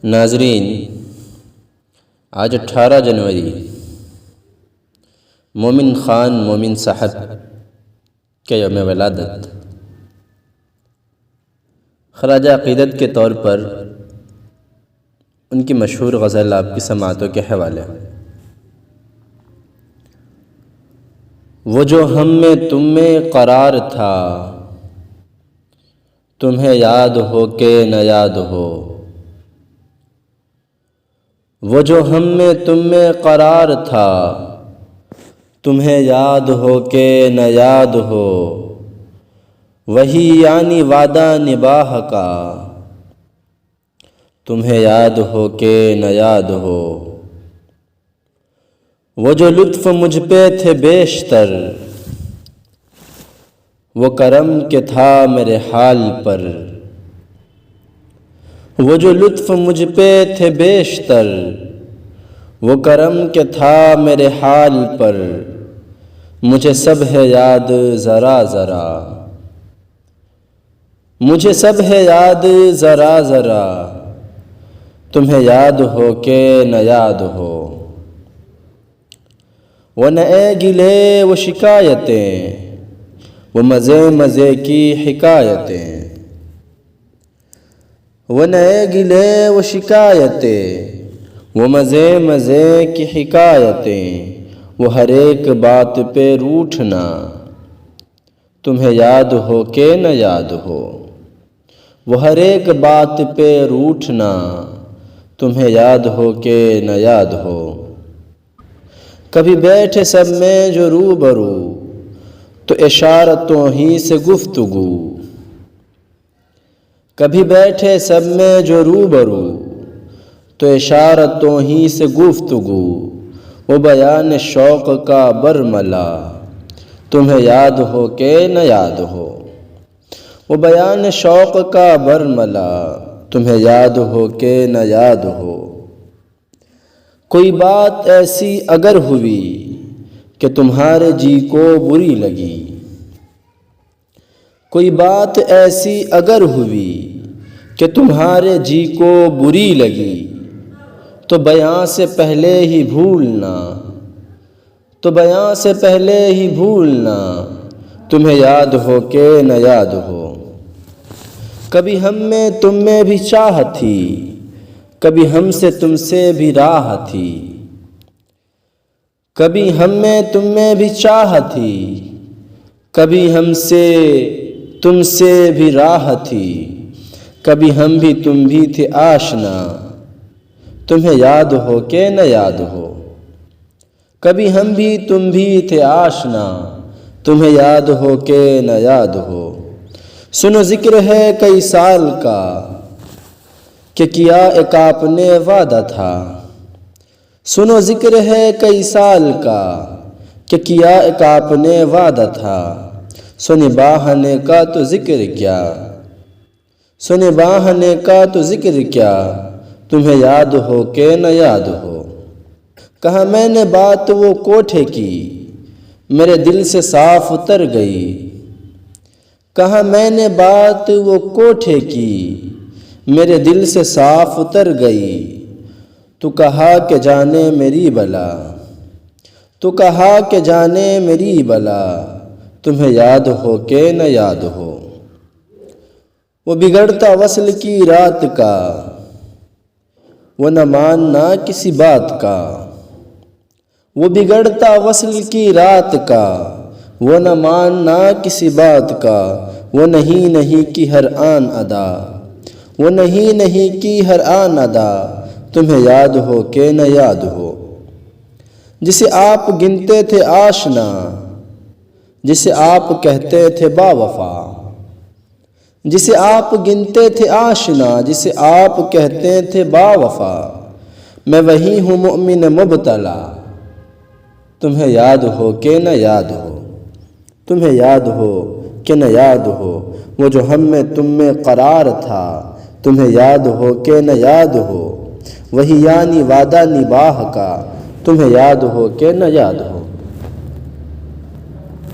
ناظرین، آج 18 جنوری مومن خان مومن صاحب کے یوم ولادت۔ خراج عقیدت کے طور پر ان کی مشہور غزل آپ کی سماعتوں کے حوالے۔ وہ جو ہم میں تم میں قرار تھا، تمہیں یاد ہو کہ نہ یاد ہو۔ وہ جو ہم میں تم میں قرار تھا، تمہیں یاد ہو کہ نہ یاد ہو۔ وہی یعنی وعدہ نباہ کا، تمہیں یاد ہو کہ نہ یاد ہو۔ وہ جو لطف مجھ پہ تھے بیشتر، وہ کرم کہ تھا میرے حال پر۔ وہ جو لطف مجھ پہ تھے بیشتر، وہ کرم کہ تھا میرے حال پر۔ مجھے سب ہے یاد ذرا ذرا، مجھے سب ہے یاد ذرا ذرا۔ تمہیں یاد ہو کہ نہ یاد ہو۔ وہ نئے گلے وہ شکایتیں، وہ مزے مزے کی حکایتیں۔ وہ نئے گلے وہ شکایتیں، وہ مزے مزے کی حکایتیں۔ وہ ہر ایک بات پہ روٹھنا، تمہیں یاد ہو کہ نہ یاد ہو۔ وہ ہر ایک بات پہ روٹھنا، تمہیں یاد ہو کہ نہ یاد ہو۔ کبھی بیٹھے سب میں جو روبرو، تو اشارتوں ہی سے گفتگو۔ کبھی بیٹھے سب میں جو روبرو، تو اشارتوں ہی سے گفتگو۔ وہ بیان شوق کا برملا، تمہیں یاد ہو کہ نہ یاد ہو۔ وہ بیان شوق کا برملا، تمہیں یاد ہو کہ نہ یاد ہو۔ کوئی بات ایسی اگر ہوئی کہ تمہارے جی کو بری لگی، کوئی بات ایسی اگر ہوئی کہ تمہارے جی کو بری لگی، تو بیان سے پہلے ہی بھولنا، تو بیان سے پہلے ہی بھولنا۔ تمہیں یاد ہو کہ نہ یاد ہو۔ کبھی ہم میں تم میں بھی چاہ تھی، کبھی ہم سے تم سے بھی راہ تھی۔ کبھی ہم میں تم میں بھی چاہ تھی، کبھی ہم سے تم سے بھی راہ تھی۔ کبھی ہم بھی تم بھی تھے آشنا، تمہیں یاد ہو کہ نہ یاد ہو۔ کبھی ہم بھی تم بھی تھے آشنا، تمہیں یاد ہو کہ نہ یاد ہو۔ سنو ذکر ہے کئی سال کا، کہ کیا ایک آپ نے وعدہ تھا۔ سنو ذکر ہے کئی سال کا، کہ کیا ایک آپ نے وعدہ تھا۔ سو نبھانے کا تو ذکر کیا، سو نبھانے کا تو ذکر کیا۔ تمہیں یاد ہو کہ نہ یاد ہو۔ کہا میں نے بات وہ کوٹھے کی، میرے دل سے صاف اتر گئی۔ کہا میں نے بات وہ کوٹھے کی، میرے دل سے صاف اتر گئی۔ تو کہا کہ جانے میری بلا، تو کہا کہ جانے میری بلا۔ تمہیں یاد ہو کہ نہ یاد ہو۔ وہ بگڑتا وصل کی رات کا، وہ نہ ماننا کسی بات کا۔ وہ بگڑتا وصل کی رات کا، وہ نہ ماننا کسی بات کا۔ وہ نہیں نہیں کی ہر آن ادا، وہ نہیں نہیں کی ہر آن ادا۔ تمہیں یاد ہو کہ نہ یاد ہو۔ جسے آپ گنتے تھے آشنا، جسے آپ کہتے تھے با وفا۔ جسے آپ گنتے تھے آشنا، جسے آپ کہتے تھے با وفا۔ میں وہی ہوں مؤمن مبتلا، تمہیں یاد ہو کہ نہ یاد ہو۔ تمہیں یاد ہو کہ نہ یاد ہو۔ وہ جو ہم میں تم میں قرار تھا، تمہیں یاد ہو کہ نہ یاد ہو۔ وہی یعنی وعدہ نباہ کا، تمہیں یاد ہو کہ نہ یاد ہو۔